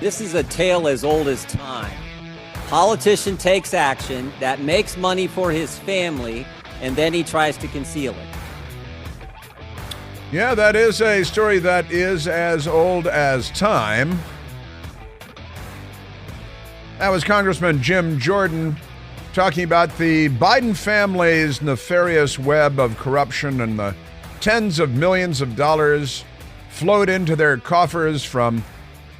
This is a tale as old as time. Politician takes action that makes money for his family, and then he tries to conceal it. Yeah, that is a story that is as old as time. That was Congressman Jim Jordan talking about the Biden family's nefarious web of corruption and the tens of millions of dollars flowed into their coffers from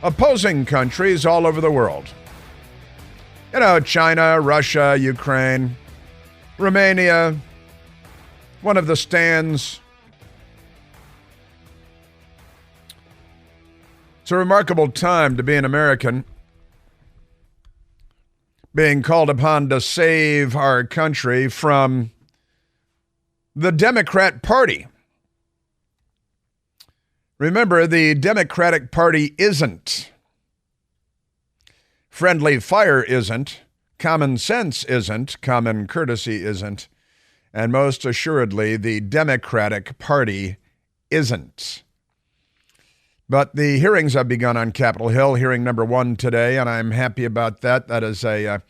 opposing countries all over the world. You know, China, Russia, Ukraine, Romania, one of the stands. It's a remarkable time to be an American, being called upon to save our country from the Democrat Party. Remember, the Democratic Party isn't. Friendly fire isn't. Common sense isn't. Common courtesy isn't. And most assuredly, the Democratic Party isn't. But the hearings have begun on Capitol Hill, hearing number 1 today, and I'm happy about that. That is a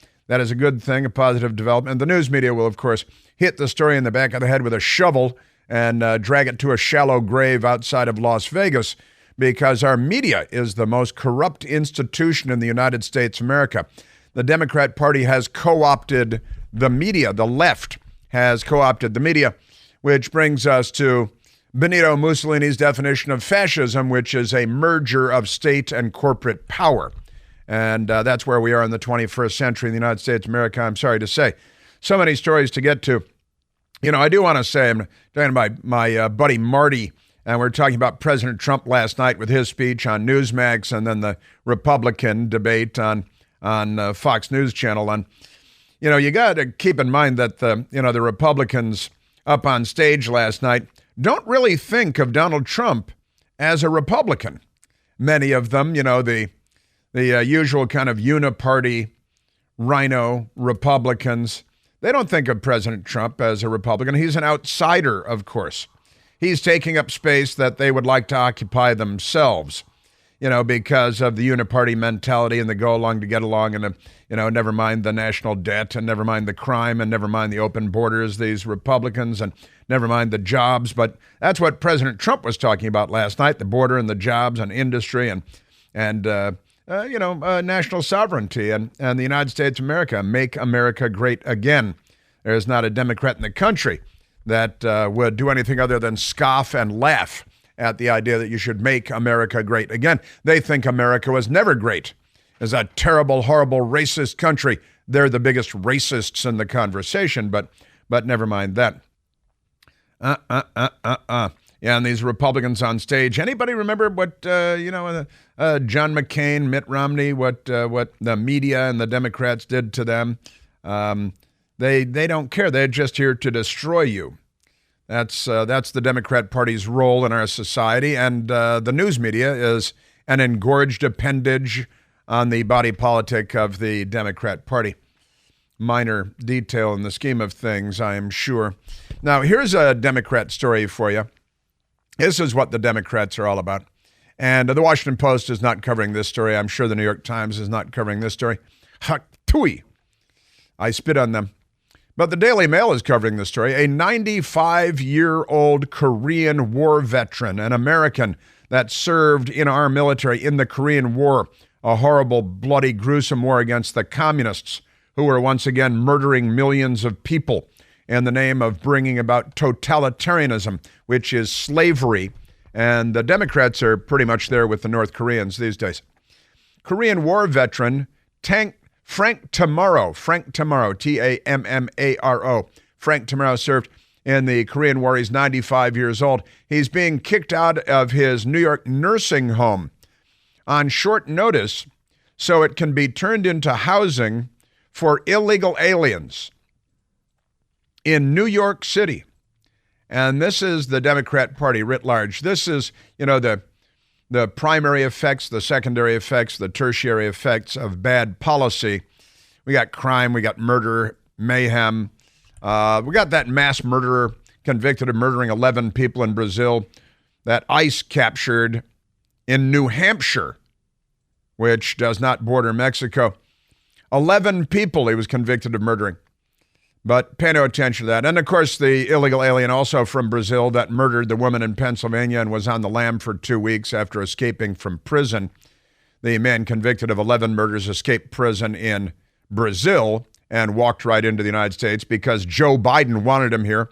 good thing, a positive development. The news media will, of course, hit the story in the back of the head with a shovel and drag it to a shallow grave outside of Las Vegas, because our media is the most corrupt institution in the United States of America. The Democrat Party has co-opted the media. The left has co-opted the media, which brings us to Benito Mussolini's definition of fascism, which is a merger of state and corporate power. And that's where we are in the 21st century in the United States of America, I'm sorry to say. So many stories to get to. You know, I do want to say, I'm talking about my buddy Marty, and we're talking about President Trump last night with his speech on Newsmax and then the Republican debate on Fox News Channel. And, you know, you got to keep in mind that the Republicans up on stage last night don't really think of Donald Trump as a Republican. Many of them, you know, the usual kind of uniparty rhino Republicans, they don't think of President Trump as a Republican. He's an outsider, of course. He's taking up space that they would like to occupy themselves, you know, because of the uniparty mentality and the go along to get along, and, never mind the national debt and never mind the crime and never mind the open borders, these Republicans, and never mind the jobs. But that's what President Trump was talking about last night, the border and the jobs and industry and national sovereignty and the United States of America. Make America great again. There's not a Democrat in the country that would do anything other than scoff and laugh at the idea that you should make America great again. They think America was never great. It's a terrible, horrible, racist country. They're the biggest racists in the conversation, but never mind that. Yeah, and these Republicans on stage. Anybody remember what John McCain, Mitt Romney, what the media and the Democrats did to them? They don't care. They're just here to destroy you. That's the Democrat Party's role in our society, and the news media is an engorged appendage on the body politic of the Democrat Party. Minor detail in the scheme of things, I am sure. Now, here's a Democrat story for you. This is what the Democrats are all about. And the Washington Post is not covering this story. I'm sure the New York Times is not covering this story. Tui. I spit on them. But the Daily Mail is covering the story. A 95-year-old Korean War veteran, an American that served in our military in the Korean War, a horrible, bloody, gruesome war against the communists who were once again murdering millions of people in the name of bringing about totalitarianism, which is slavery. And the Democrats are pretty much there with the North Koreans these days. Korean War veteran Frank Tammaro, T-A-M-M-A-R-O. Frank Tammaro served in the Korean War. He's 95 years old. He's being kicked out of his New York nursing home on short notice so it can be turned into housing for illegal aliens in New York City. And this is the Democrat Party writ large. This is, the primary effects, the secondary effects, the tertiary effects of bad policy. We got crime, we got murder, mayhem. We got that mass murderer convicted of murdering 11 people in Brazil that ICE captured in New Hampshire which does not border Mexico. 11 people he was convicted of murdering. But pay no attention to that. And, of course, the illegal alien also from Brazil that murdered the woman in Pennsylvania and was on the lam for 2 weeks after escaping from prison. The man convicted of 11 murders escaped prison in Brazil and walked right into the United States because Joe Biden wanted him here.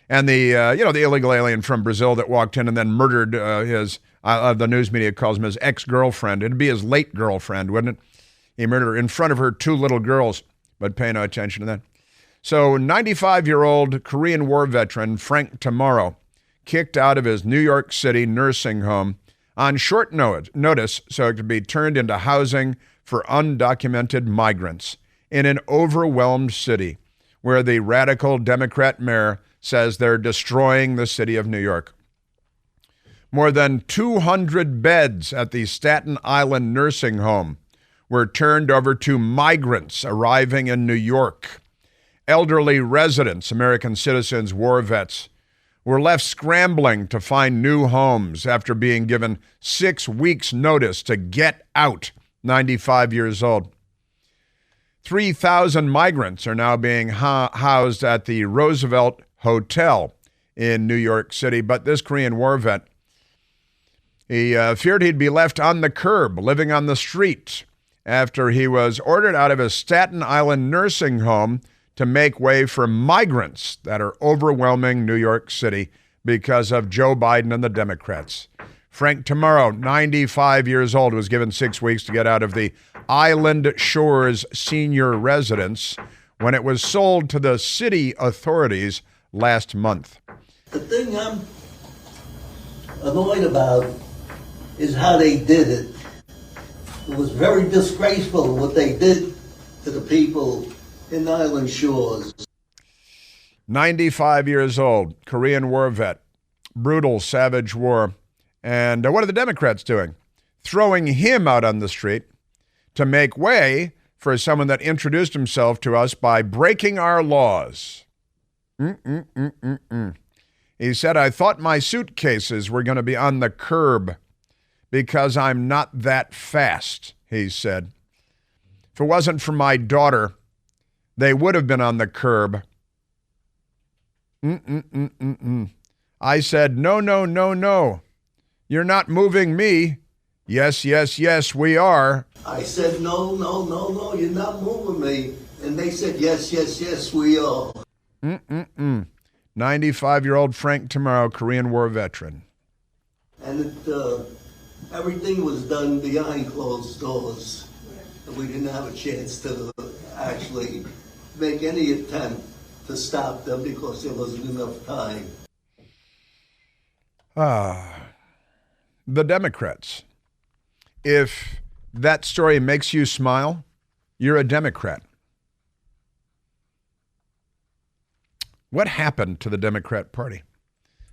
And the illegal alien from Brazil that walked in and then murdered the news media calls him his ex-girlfriend. It'd be his late girlfriend, wouldn't it? He murdered her in front of her 2 little girls, but pay no attention to that. So 95-year-old Korean War veteran Frank Tomorrow kicked out of his New York City nursing home on short notice so it could be turned into housing for undocumented migrants in an overwhelmed city where the radical Democrat mayor says they're destroying the city of New York. More than 200 beds at the Staten Island nursing home were turned over to migrants arriving in New York. Elderly residents, American citizens, war vets, were left scrambling to find new homes after being given 6 weeks' notice to get out, 95 years old. 3,000 migrants are now being housed at the Roosevelt Hotel in New York City. But this Korean war vet, he feared he'd be left on the curb, living on the street, after he was ordered out of his Staten Island nursing home to make way for migrants that are overwhelming New York City because of Joe Biden and the Democrats. Frank Tomorrow, 95 years old, was given 6 weeks to get out of the Island Shores senior residence when it was sold to the city authorities last month. The thing I'm annoyed about is how they did it. It was very disgraceful what they did to the people in Island Shores. 95 years old, Korean war vet, brutal, savage war. And what are the Democrats doing? Throwing him out on the street to make way for someone that introduced himself to us by breaking our laws. He said, I thought my suitcases were going to be on the curb because I'm not that fast, he said. If it wasn't for my daughter, they would have been on the curb. I said, no. You're not moving me. Yes, we are. I said, no, you're not moving me. And they said, yes, we are. 95-year-old Frank Tomorrow, Korean War veteran. And everything was done behind closed doors. And we didn't have a chance to actually make any attempt to stop them because there wasn't enough time. The Democrats. If that story makes you smile, you're a Democrat. What happened to the Democrat Party?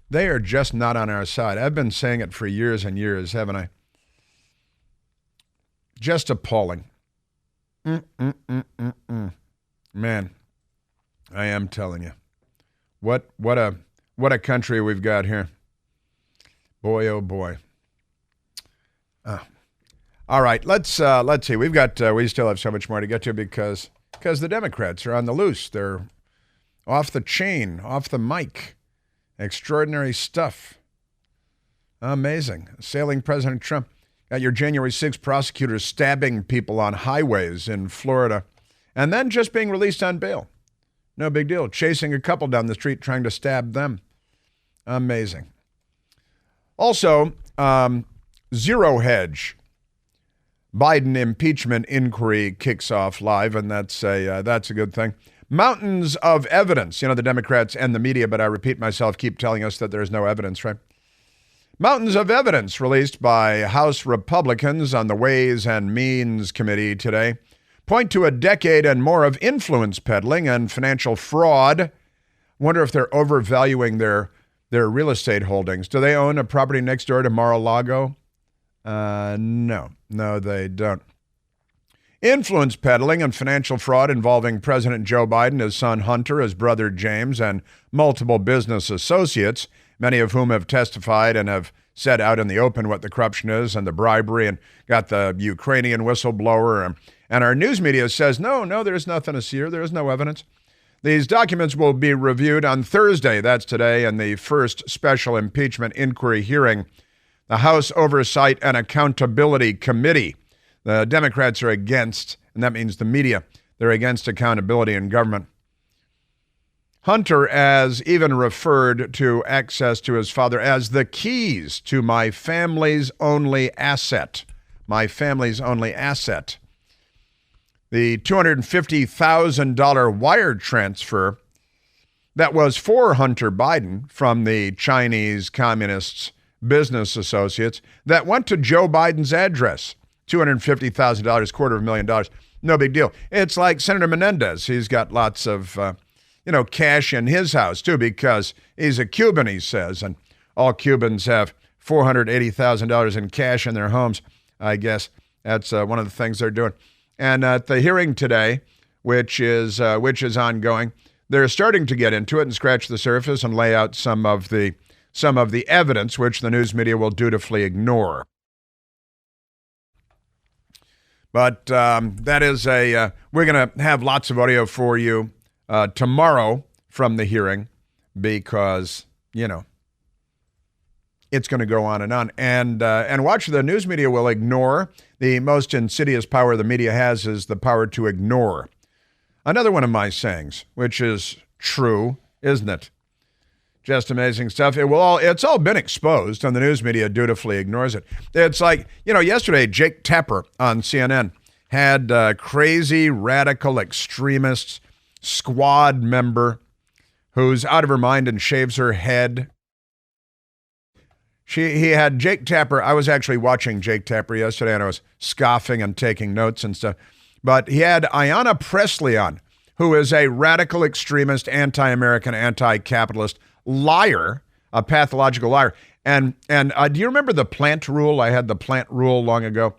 They are just not on our side. I've been saying it for years and years, haven't I? Just appalling. Man, I am telling you. What a country we've got here. Boy, oh boy. All right, let's see. We still have so much more to get to because the Democrats are on the loose. They're off the chain, off the mic. Extraordinary stuff. Amazing. Assailing President Trump. Got your January 6th prosecutors stabbing people on highways in Florida and then just being released on bail. No big deal. Chasing a couple down the street trying to stab them. Amazing. Also, Zero Hedge. Biden impeachment inquiry kicks off live, and that's a good thing. Mountains of evidence. You know, the Democrats and the media, but I repeat myself, keep telling us that there's no evidence, right? Mountains of evidence released by House Republicans on the Ways and Means Committee today point to a decade and more of influence peddling and financial fraud. Wonder if they're overvaluing their real estate holdings. Do they own a property next door to Mar-a-Lago? No, they don't. Influence peddling and financial fraud involving President Joe Biden, his son Hunter, his brother James, and multiple business associates, many of whom have testified and have said out in the open what the corruption is and the bribery, and got the Ukrainian whistleblower. And our news media says, no, there's nothing to see here. There is no evidence. These documents will be reviewed on Thursday, that's today, in the first special impeachment inquiry hearing. The House Oversight and Accountability Committee. The Democrats are against, and that means the media, they're against accountability in government. Hunter has even referred to access to his father as the keys to my family's only asset. My family's only asset. The $250,000 wire transfer that was for Hunter Biden from the Chinese Communists' business associates that went to Joe Biden's address. $250,000, $250,000. No big deal. It's like Senator Menendez. He's got lots of, cash in his house, too, because he's a Cuban, he says. And all Cubans have $480,000 in cash in their homes, I guess. That's one of the things they're doing. And at the hearing today, which is ongoing, they're starting to get into it and scratch the surface and lay out some of the evidence which the news media will dutifully ignore. But that is we're going to have lots of audio for you tomorrow from the hearing because, it's going to go on. And watch, the news media will ignore. The most insidious power the media has is the power to ignore. Another one of my sayings, which is true, isn't it? Just amazing stuff. It's all been exposed, and the news media dutifully ignores it. It's like, yesterday, Jake Tapper on CNN had a crazy, radical, extremist squad member who's out of her mind and shaves her head. He had Jake Tapper. I was actually watching Jake Tapper yesterday, and I was scoffing and taking notes and stuff. But he had Ayanna Pressley on, who is a radical extremist, anti-American, anti-capitalist liar, a pathological liar. And do you remember the plant rule? I had the plant rule long ago.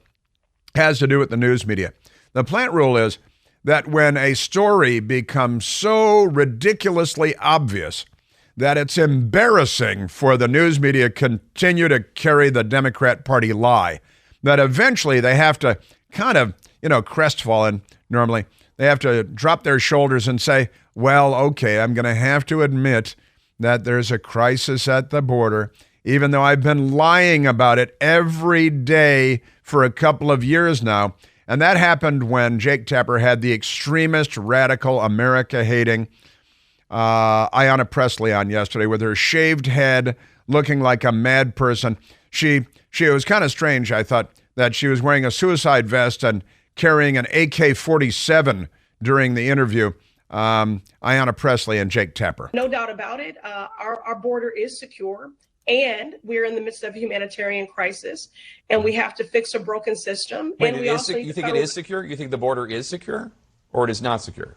It has to do with the news media. The plant rule is that when a story becomes so ridiculously obvious that it's embarrassing for the news media continue to carry the Democrat Party lie, that eventually they have to kind of, crestfallen normally, they have to drop their shoulders and say, well, okay, I'm going to have to admit that there's a crisis at the border, even though I've been lying about it every day for a couple of years now. And that happened when Jake Tapper had the extremist, radical, America-hating Ayanna Pressley on yesterday with her shaved head, looking like a mad person. It was kind of strange, I thought, that she was wearing a suicide vest and carrying an AK-47 during the interview. Ayanna Pressley and Jake Tapper. No doubt about it. Our border is secure, and we're in the midst of a humanitarian crisis, and we have to fix a broken system. Wait, and you think it is secure? You think the border is secure, or it is not secure?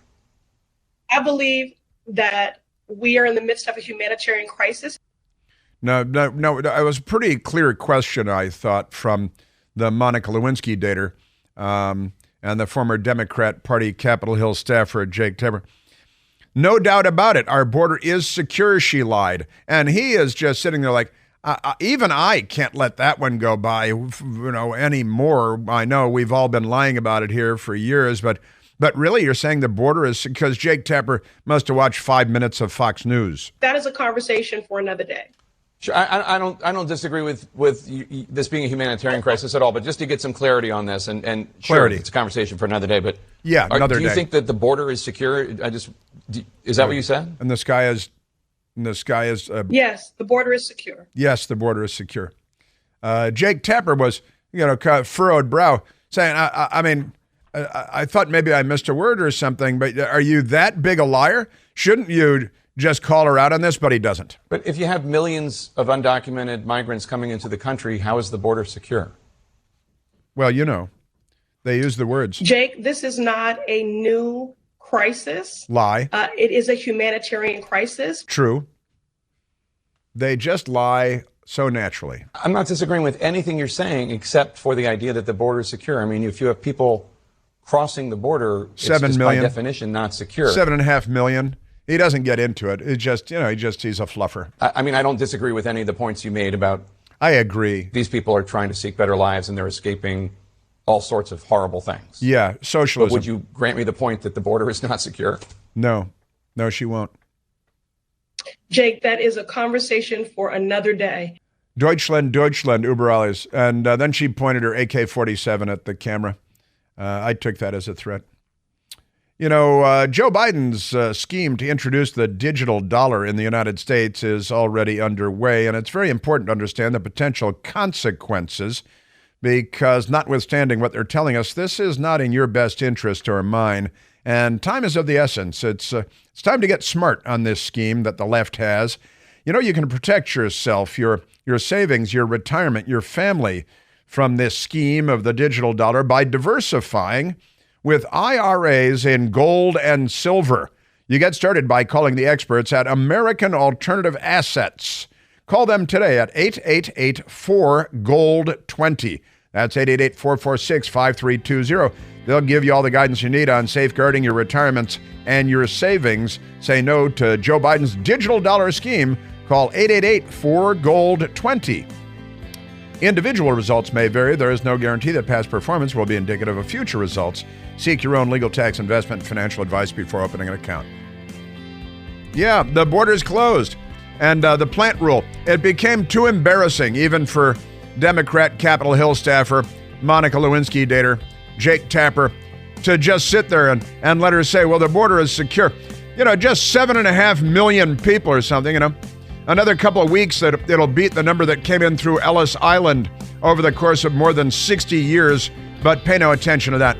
I believe that we are in the midst of a humanitarian crisis. No, it was a pretty clear question, I thought, from the Monica Lewinsky dater and the former Democrat Party Capitol Hill staffer, Jake Tapper. No doubt about it. Our border is secure, she lied. And he is just sitting there like, even I can't let that one go by, anymore. I know we've all been lying about it here for years, but really you're saying the border is, because Jake Tapper must have watched 5 minutes of Fox News. That is a conversation for another day. Sure, I don't disagree with this being a humanitarian crisis at all, but just to get some clarity on this, and sure, clarity. It's a conversation for another day, but yeah, another day. Do you think that the border is secure? Is that what you said? And the sky is yes, the border is secure. Yes, the border is secure. Jake Tapper was, furrowed brow, saying, I thought maybe I missed a word or something, but are you that big a liar? Shouldn't you just call her out on this? But he doesn't. But if you have millions of undocumented migrants coming into the country, how is the border secure? Well, they use the words. Jake, this is not a new crisis. Lie. It is a humanitarian crisis. True. They just lie so naturally. I'm not disagreeing with anything you're saying, except for the idea that the border is secure. I mean, if you have people crossing the border, it's 7 just million. By definition not secure. 7.5 million. He doesn't get into it. It just, he's a fluffer. I mean, I don't disagree with any of the points you made about I agree. These people are trying to seek better lives, and they're escaping all sorts of horrible things. Yeah, socialism. But would you grant me the point that the border is not secure? No, she won't. Jake, that is a conversation for another day. Deutschland, über alles. And then she pointed her AK-47 at the camera. I took that as a threat. You know, Joe Biden's scheme to introduce the digital dollar in the United States is already underway, and it's very important to understand the potential consequences because notwithstanding what they're telling us, this is not in your best interest or mine, and time is of the essence. It's time to get smart on this scheme that the left has. You know, you can protect yourself, your savings, your retirement, your family from this scheme of the digital dollar by diversifying with IRAs in gold and silver. You get started by calling the experts at American Alternative Assets. Call them today at 888-4GOLD20. That's 888-446-5320. They'll give you all the guidance you need on safeguarding your retirements and your savings. Say no to Joe Biden's digital dollar scheme. Call 888-4GOLD20. Individual results may vary. There is no guarantee that past performance will be indicative of future results. Seek your own legal, tax, investment, and financial advice before opening an account. Yeah, the border's closed. And the plant rule, it became too embarrassing even for Democrat Capitol Hill staffer Monica Lewinsky dater Jake Tapper to just sit there and let her say, well, the border is secure. You know, just 7.5 million people or something, you know. Another couple of weeks that it'll beat the number that came in through Ellis Island over the course of more than 60 years, but pay no attention to that.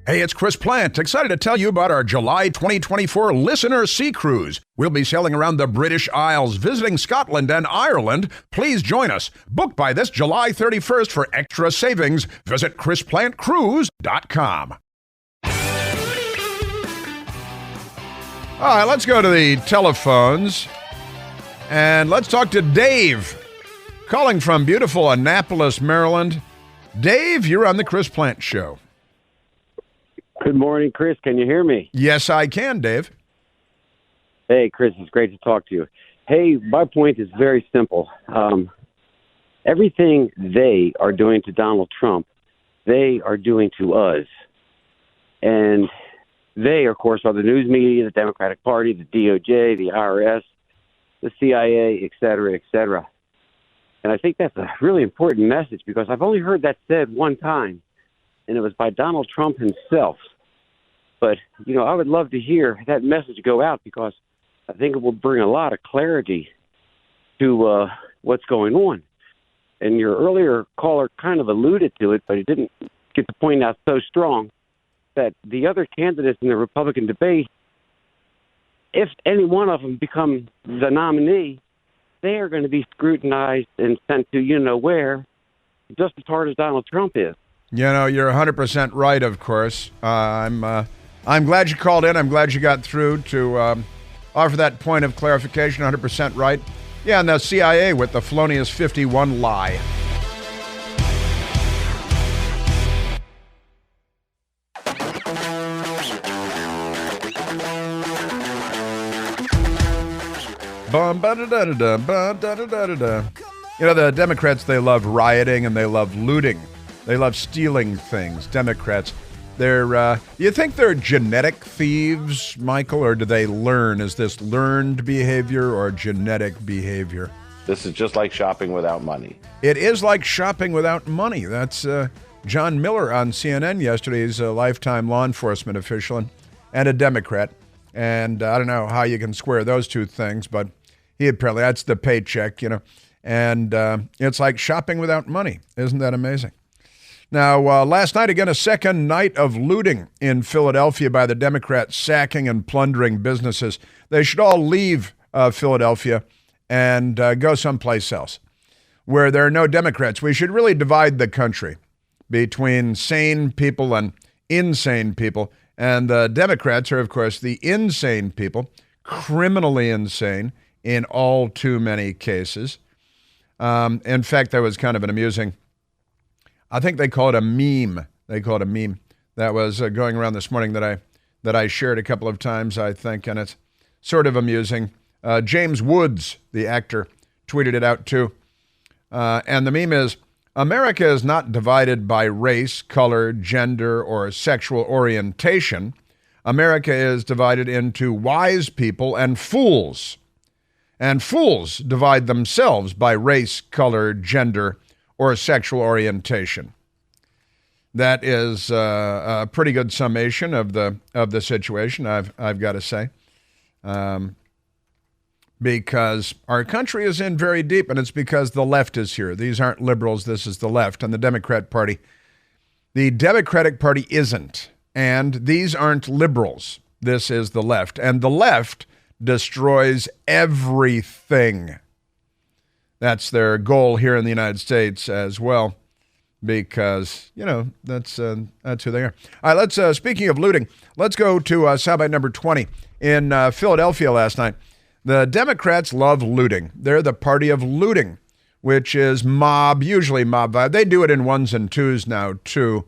Hey, it's Chris Plant, excited to tell you about our July 2024 Listener Sea Cruise. We'll be sailing around the British Isles, visiting Scotland and Ireland. Please join us. Book by this July 31st for extra savings. Visit ChrisPlantCruise.com. All right, let's go to the telephones, and let's talk to Dave, calling from beautiful Annapolis, Maryland. Dave, you're on the Chris Plant Show. Good morning, Chris. Can you hear me? Yes, I can, Dave. Hey, Chris, it's great to talk to you. Hey, my point is very simple. Everything they are doing to Donald Trump, they are doing to us. And they, of course, are the news media, the Democratic Party, the DOJ, the IRS, the CIA, et cetera, et cetera. And I think that's a really important message because I've only heard that said one time, and it was by Donald Trump himself. But, you know, I would love to hear that message go out because I think it will bring a lot of clarity to what's going on. And your earlier caller kind of alluded to it, but he didn't get the point out so strong that the other candidates in the Republican debate, if any one of them become the nominee, they are going to be scrutinized and sent to you-know-where just as hard as Donald Trump is. You know, you're 100% right, of course. I'm glad you called in. I'm glad you got through to offer that point of clarification. 100% right. Yeah, and the CIA with the felonious 51 lie. Ba-da-da-da-da, you know, the Democrats, they love rioting and they love looting. They love stealing things. Democrats, you think they're genetic thieves, Michael, or do they learn? Is this learned behavior or genetic behavior? This is just like shopping without money. It is like shopping without money. That's John Miller on CNN yesterday. He's a lifetime law enforcement official and a Democrat. And I don't know how you can square those two things, but he apparently, that's the paycheck, you know. And it's like shopping without money. Isn't that amazing? Now, last night, again, a second night of looting in Philadelphia by the Democrats, sacking and plundering businesses. They should all leave Philadelphia and go someplace else where there are no Democrats. We should really divide the country between sane people and insane people. And the Democrats are, of course, the insane people, criminally insane in all too many cases. In fact, that was kind of an amusing, I think they call it a meme. They call it a meme that was going around this morning that that I shared a couple of times, I think, and it's sort of amusing. James Woods, the actor, tweeted it out too. And the meme is, America is not divided by race, color, gender, or sexual orientation. America is divided into wise people and fools. And fools divide themselves by race, color, gender, or sexual orientation. That is a pretty good summation of the situation, I've got to say. Because our country is in very deep, and it's because the left is here. These aren't liberals, this is the left, and the Democrat Party. The Democratic Party isn't, and these aren't liberals. This is the left, and the left destroys everything. That's their goal here in the United States as well, because, you know, that's who they are. All right, let's, speaking of looting, let's go to soundbite number 20. In Philadelphia last night, the Democrats love looting. They're the party of looting, which is usually mob vibe. They do it in ones and twos now, too.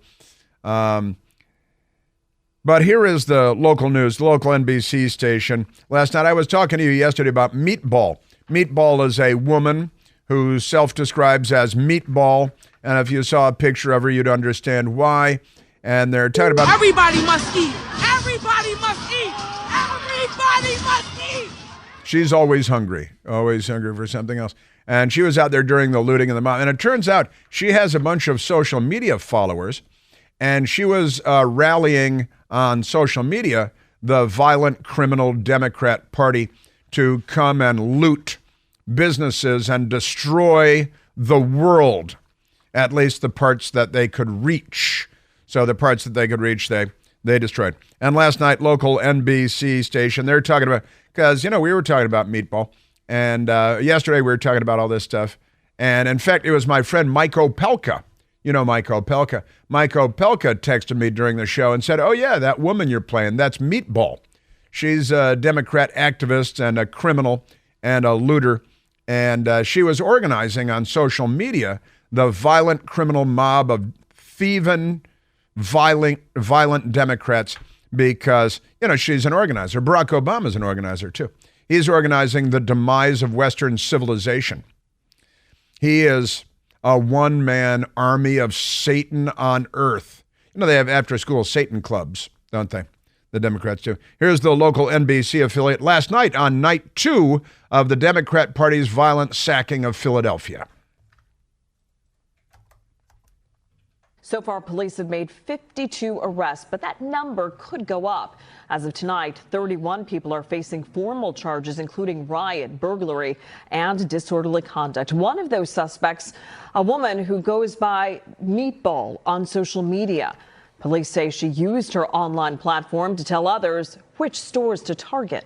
But here is the local news, the local NBC station. Last night, I was talking to you yesterday about Meatball. Meatball is a woman who self-describes as Meatball. And if you saw a picture of her, you'd understand why. And they're talking about... Everybody must eat. Everybody must eat. Everybody must eat. She's always hungry for something else. And she was out there during the looting of the mob. And it turns out she has a bunch of social media followers. And she was rallying on social media the violent criminal Democrat Party to come and loot businesses and destroy the world, at least the parts that they could reach. So the parts that they could reach, they destroyed. And last night, local NBC station, they're talking about, because, you know, we were talking about Meatball. And yesterday we were talking about all this stuff. And in fact, it was my friend Mike Opelka. You know Mike Opelka. Mike Opelka texted me during the show and said, oh, yeah, that woman you're playing, that's Meatball. She's a Democrat activist and a criminal and a looter. And she was organizing on social media the violent criminal mob of thieving, violent Democrats because, you know, she's an organizer. Barack Obama's an organizer, too. He's organizing the demise of Western civilization. He is a one-man army of Satan on earth. You know, they have after-school Satan clubs, don't they? The Democrats do. Here's the local NBC affiliate last night on night 2 of the Democrat Party's violent sacking of Philadelphia. So far, police have made 52 arrests, but that number could go up. As of tonight, 31 people are facing formal charges, including riot, burglary, and disorderly conduct. One of those suspects, a woman who goes by Meatball on social media. Police say she used her online platform to tell others which stores to target.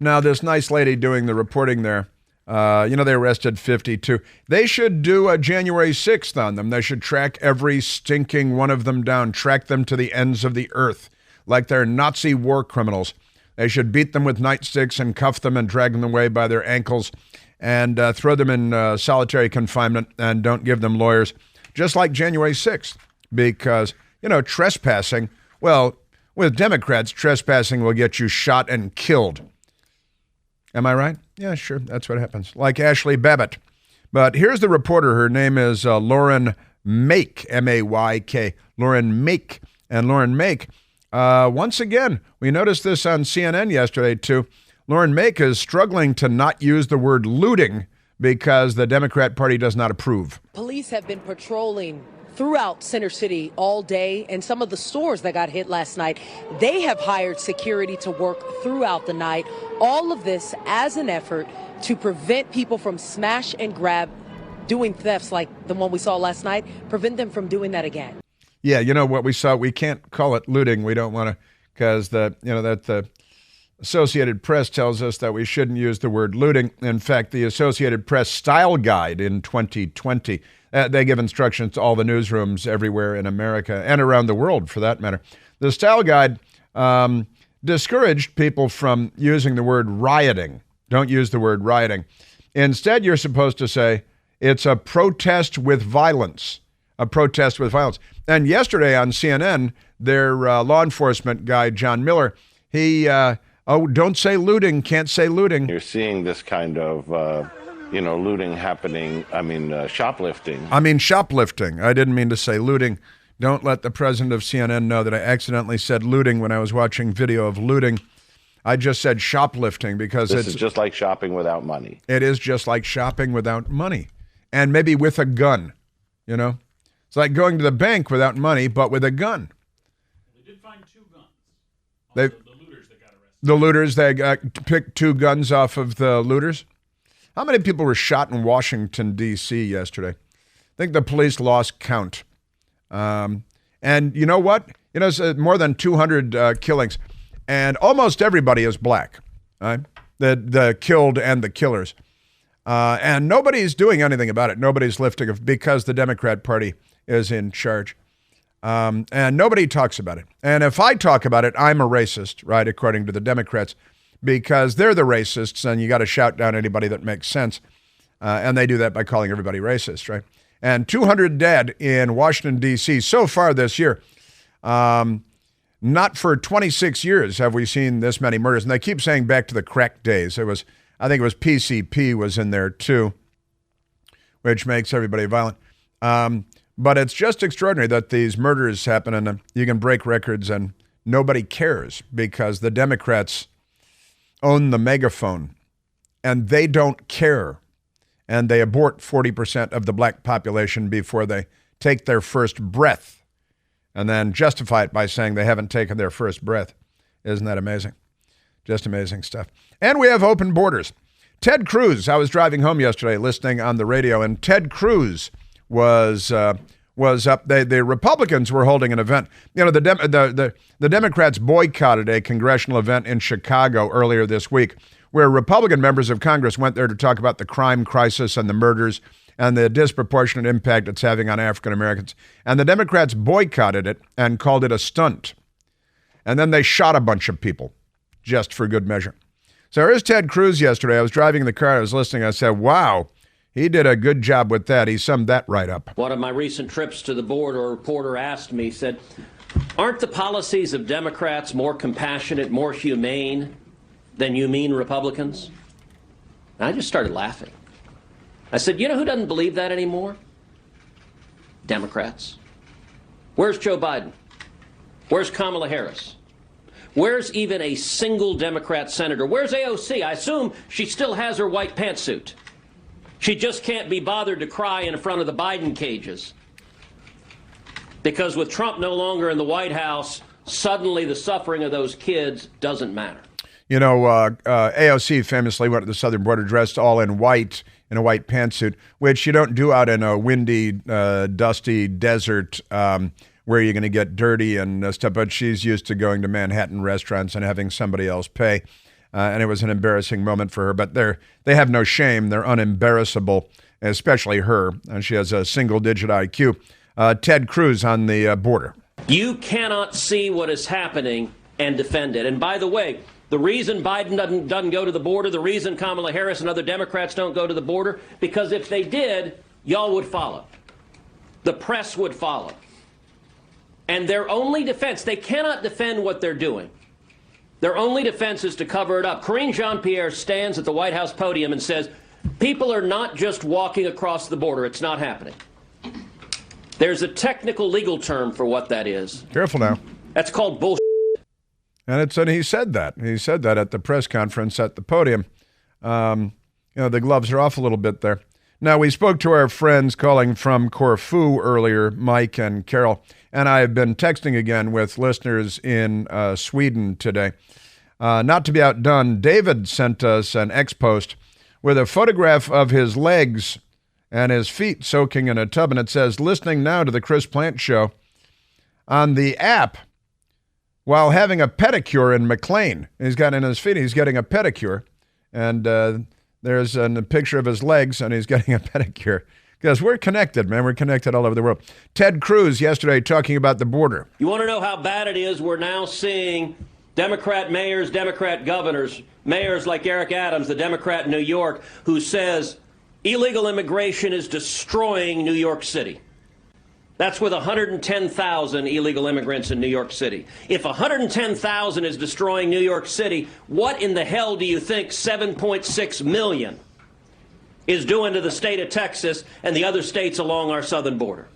Now, this nice lady doing the reporting there, you know, they arrested 52. They should do a January 6th on them. They should track every stinking one of them down, track them to the ends of the earth, like they're Nazi war criminals. They should beat them with nightsticks and cuff them and drag them away by their ankles and throw them in solitary confinement and don't give them lawyers, just like January 6th. Because, you know, trespassing, well, with Democrats, trespassing will get you shot and killed. Am I right? Yeah, sure. That's what happens. Like Ashley Babbitt. But here's the reporter. Her name is Lauren Make, M-A-Y-K. Lauren Make. And Lauren Make, once again, we noticed this on CNN yesterday, too. Lauren Make is struggling to not use the word looting because the Democrat Party does not approve. Police have been patrolling throughout Center City all day, and some of the stores that got hit last night, they have hired security to work throughout the night. All of this as an effort to prevent people from smash and grab, doing thefts like the one we saw last night, prevent them from doing that again. Yeah, you know what we saw, we can't call it looting. We don't want to, because the Associated Press tells us that we shouldn't use the word looting. In fact, the Associated Press style guide in 2020, they give instructions to all the newsrooms everywhere in America and around the world, for that matter. The style guide discouraged people from using the word rioting. Don't use the word rioting. Instead, you're supposed to say, it's a protest with violence. a protest with violence. And yesterday on CNN, their law enforcement guy, John Miller, he, don't say looting, can't say looting. You're seeing this kind of, looting happening. Shoplifting. Shoplifting. I didn't mean to say looting. Don't let the president of CNN know that I accidentally said looting when I was watching video of looting. I just said shoplifting because this is just like shopping without money. It is just like shopping without money. And maybe with a gun, It's like going to the bank without money, but with a gun. They did find 2 guns. The looters that got arrested. The looters, they picked 2 guns off of the looters. How many people were shot in Washington, D.C. yesterday? I think the police lost count. And you know what? It's more than 200 killings. And almost everybody is black, right? The killed and the killers. And nobody's doing anything about it. Nobody's lifting it because the Democrat Party is in charge. And nobody talks about it. And if I talk about it, I'm a racist, right, according to the Democrats, because they're the racists, and you got to shout down anybody that makes sense. And they do that by calling everybody racist, right? And 200 dead in Washington, D.C. so far this year. Not for 26 years have we seen this many murders. And they keep saying back to the crack days. I think it was PCP was in there too, which makes everybody violent. But it's just extraordinary that these murders happen and you can break records and nobody cares because the Democrats own the megaphone and they don't care. And they abort 40% of the black population before they take their first breath and then justify it by saying they haven't taken their first breath. Isn't that amazing? Just amazing stuff. And we have open borders. Ted Cruz, I was driving home yesterday listening on the radio, and Ted Cruz was up. The Republicans were holding an event. The Democrats boycotted a congressional event in Chicago earlier this week where Republican members of Congress went there to talk about the crime crisis and the murders and the disproportionate impact it's having on African Americans. And the Democrats boycotted it and called it a stunt. And then they shot a bunch of people just for good measure. So here's Ted Cruz yesterday. I was driving in the car. I was listening. I said, wow, he did a good job with that. He summed that right up. One of my recent trips to the border, a reporter asked me, said, aren't the policies of Democrats more compassionate, more humane than you mean Republicans? And I just started laughing. I said, you know who doesn't believe that anymore? Democrats. Where's Joe Biden? Where's Kamala Harris? Where's even a single Democrat senator? Where's AOC? I assume she still has her white pantsuit. She just can't be bothered to cry in front of the Biden cages. Because with Trump no longer in the White House, suddenly the suffering of those kids doesn't matter. AOC famously went to the southern border dressed all in white, in a white pantsuit, which you don't do out in a windy, dusty desert where you're going to get dirty and stuff. But she's used to going to Manhattan restaurants and having somebody else pay. And it was an embarrassing moment for her. But they have no shame. They're unembarrassable, especially her. And she has a single-digit IQ. Ted Cruz on the border. You cannot see what is happening and defend it. And by the way, the reason Biden doesn't go to the border, the reason Kamala Harris and other Democrats don't go to the border, because if they did, y'all would follow. The press would follow. And their only defense, they cannot defend what they're doing. Their only defense is to cover it up. Karine Jean-Pierre stands at the White House podium and says, people are not just walking across the border. It's not happening. There's a technical legal term for what that is. Careful now. That's called bullshit. And he said that. He said that at the press conference at the podium. The gloves are off a little bit there. Now, we spoke to our friends calling from Corfu earlier, Mike and Carol, and I have been texting again with listeners in Sweden today. Not to be outdone, David sent us an X-post with a photograph of his legs and his feet soaking in a tub, and it says, listening now to the Chris Plant Show on the app while having a pedicure in McLean. He's got in his feet, he's getting a pedicure, and there's a picture of his legs, and he's getting a pedicure. Because we're connected, man. We're connected all over the world. Ted Cruz yesterday talking about the border. You want to know how bad it is? We're now seeing Democrat mayors, Democrat governors, mayors like Eric Adams, the Democrat in New York, who says illegal immigration is destroying New York City. That's with 110,000 illegal immigrants in New York City. If 110,000 is destroying New York City, what in the hell do you think 7.6 million is doing to the state of Texas and the other states along our southern border?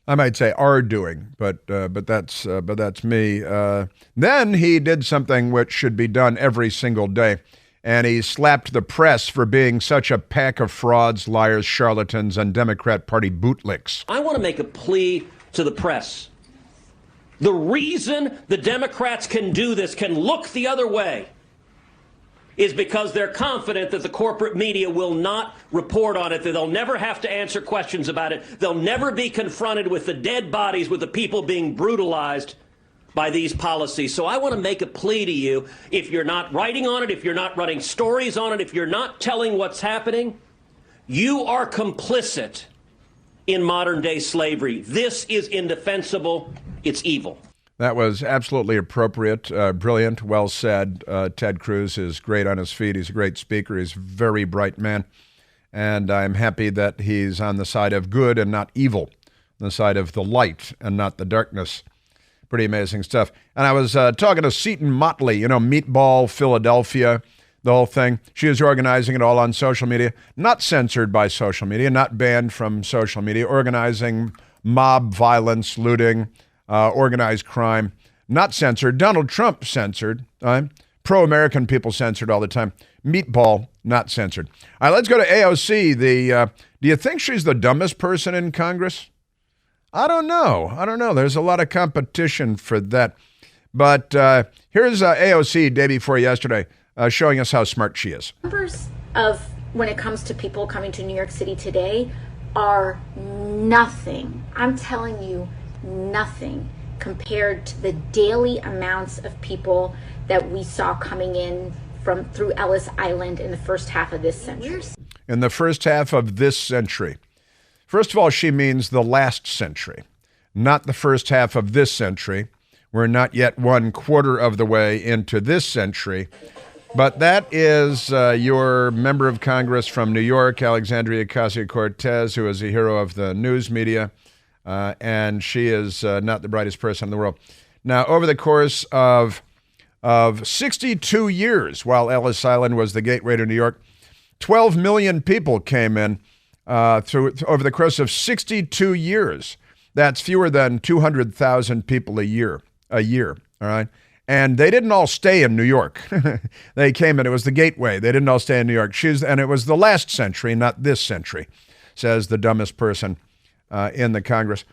I might say are doing, but that's me. Then he did something which should be done every single day, and he slapped the press for being such a pack of frauds, liars, charlatans, and Democrat Party bootlicks. I want to make a plea to the press. The reason the Democrats can do this, can look the other way, is because they're confident that the corporate media will not report on it, that they'll never have to answer questions about it. They'll never be confronted with the dead bodies, with the people being brutalized by these policies. So I want to make a plea to you. If you're not writing on it, if you're not running stories on it, if you're not telling what's happening, you are complicit in modern day slavery. This is indefensible. It's evil. That was absolutely appropriate, brilliant, well said. Ted Cruz is great on his feet. He's a great speaker. He's a very bright man. And I'm happy that he's on the side of good and not evil, on the side of the light and not the darkness. Pretty amazing stuff. And I was talking to Seton Motley, Meatball Philadelphia, the whole thing. She is organizing it all on social media, not censored by social media, not banned from social media, organizing mob violence, looting, organized crime, not censored. Donald Trump censored. Pro-American people censored all the time. Meatball, not censored. All right, let's go to AOC. Do you think she's the dumbest person in Congress? I don't know. There's a lot of competition for that. But here's AOC day before yesterday showing us how smart she is. Numbers of when it comes to people coming to New York City today are nothing. I'm telling you, nothing compared to the daily amounts of people that we saw coming in through Ellis Island in the first half of this century. In the first half of this century. First of all, she means the last century, not the first half of this century. We're not yet 1/4 of the way into this century. But that is your member of Congress from New York, Alexandria Ocasio-Cortez, who is a hero of the news media. And she is not the brightest person in the world. Now, over the course of 62 years, while Ellis Island was the gateway to New York, 12 million people came in over the course of 62 years. That's fewer than 200,000 people a year, all right? And they didn't all stay in New York. They came in, it was the gateway. They didn't all stay in New York. And it was the last century, not this century, says the dumbest person in the Congress.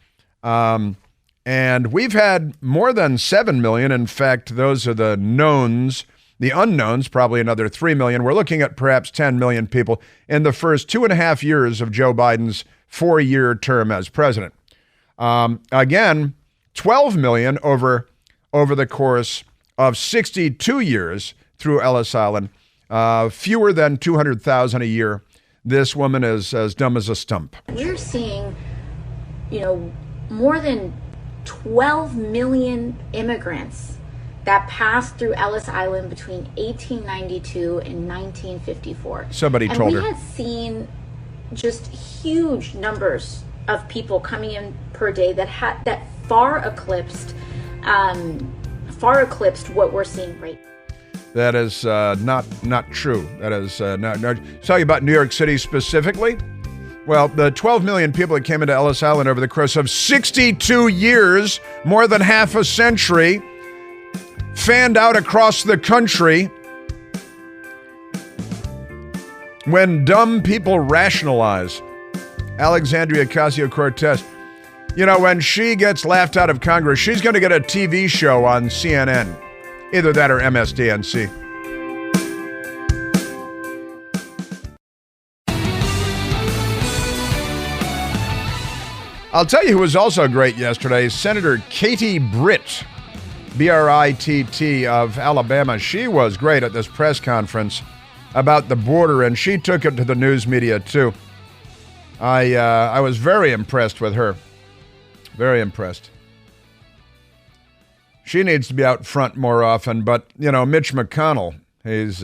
And we've had more than 7 million. In fact, those are the knowns. The unknowns, probably another 3 million. We're looking at perhaps 10 million people in the first 2.5 years of Joe Biden's 4-year term as president. Again, 12 million over the course of 62 years through Ellis Island. Fewer than 200,000 a year. This woman is as dumb as a stump. We're seeing, more than 12 million immigrants that passed through Ellis Island between 1892 and 1954. Somebody told her. And we had seen just huge numbers of people coming in per day that far eclipsed what we're seeing right now. That is not true. That is not. Talking about New York City specifically, well, the 12 million people that came into Ellis Island over the course of 62 years, more than half a century, fanned out across the country. When dumb people rationalize, Alexandria Ocasio-Cortez, when she gets laughed out of Congress, she's going to get a TV show on CNN. Either that or MSDNC. I'll tell you who was also great yesterday, Senator Katie Britt, B-R-I-T-T of Alabama. She was great at this press conference about the border, and she took it to the news media too. I was very impressed with her. Very impressed. She needs to be out front more often, but, Mitch McConnell, he's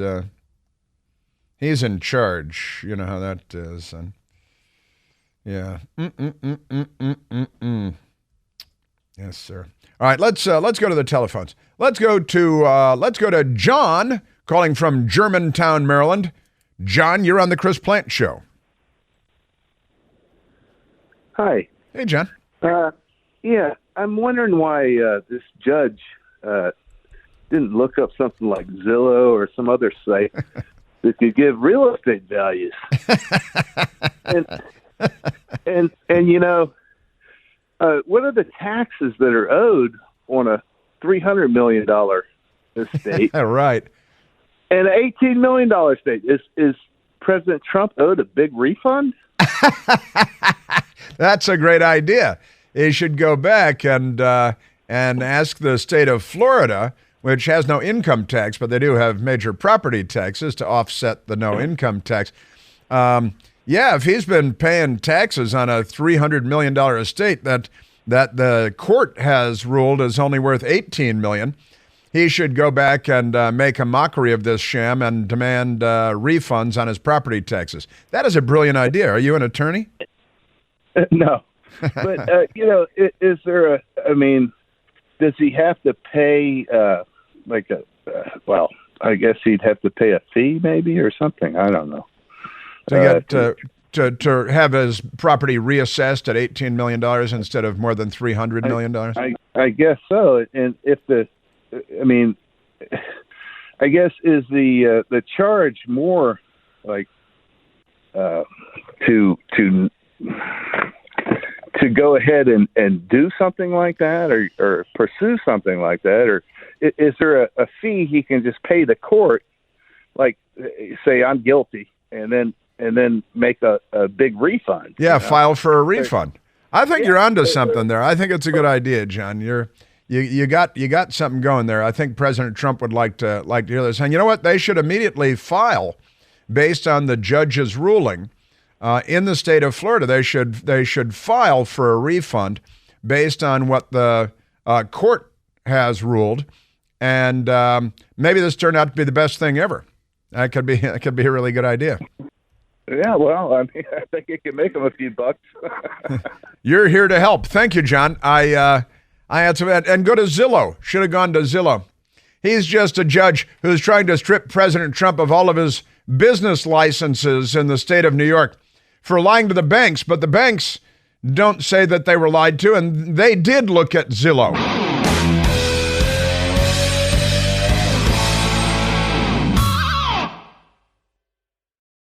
in charge. You know how that is. And yeah. Yes, sir. All right, let's go to the telephones. Let's go to John calling from Germantown, Maryland. John, you're on the Chris Plant Show. Hi. Hey, John. Yeah, I'm wondering why this judge didn't look up something like Zillow or some other site that could give real estate values. and you know, what are the taxes that are owed on a $300 million estate? Right. And an $18 million estate. Is President Trump owed a big refund? That's a great idea. He should go back and ask the state of Florida, which has no income tax, but they do have major property taxes to offset the no income tax. Yeah, if he's been paying taxes on a $300 million estate that the court has ruled is only worth $18 million, he should go back and make a mockery of this sham and demand refunds on his property taxes. That is a brilliant idea. Are you an attorney? No. But, you know, is there does he have to pay I guess he'd have to pay a fee maybe or something. I don't know. To have his property reassessed at $18 million instead of more than $300 million? I guess so. And if I guess is the charge more like to go ahead and do something like that or pursue something like that, or is there a fee he can just pay the court, like say I'm guilty, and then make a big refund? Yeah, file for a refund. I think you're onto something there. I think it's a good idea, John. You got something going there. I think President Trump would like to hear this. And you know what? They should immediately file, based on the judge's ruling in the state of Florida. They should file for a refund based on what the court has ruled, and maybe this turned out to be the best thing ever. That could be a really good idea. Yeah, well, I think it can make them a few bucks. You're here to help. Thank you, John. I had some, and go to Zillow. Should have gone to Zillow. He's just a judge who's trying to strip President Trump of all of his business licenses in the state of New York for lying to the banks, but the banks don't say that they were lied to, and they did look at Zillow.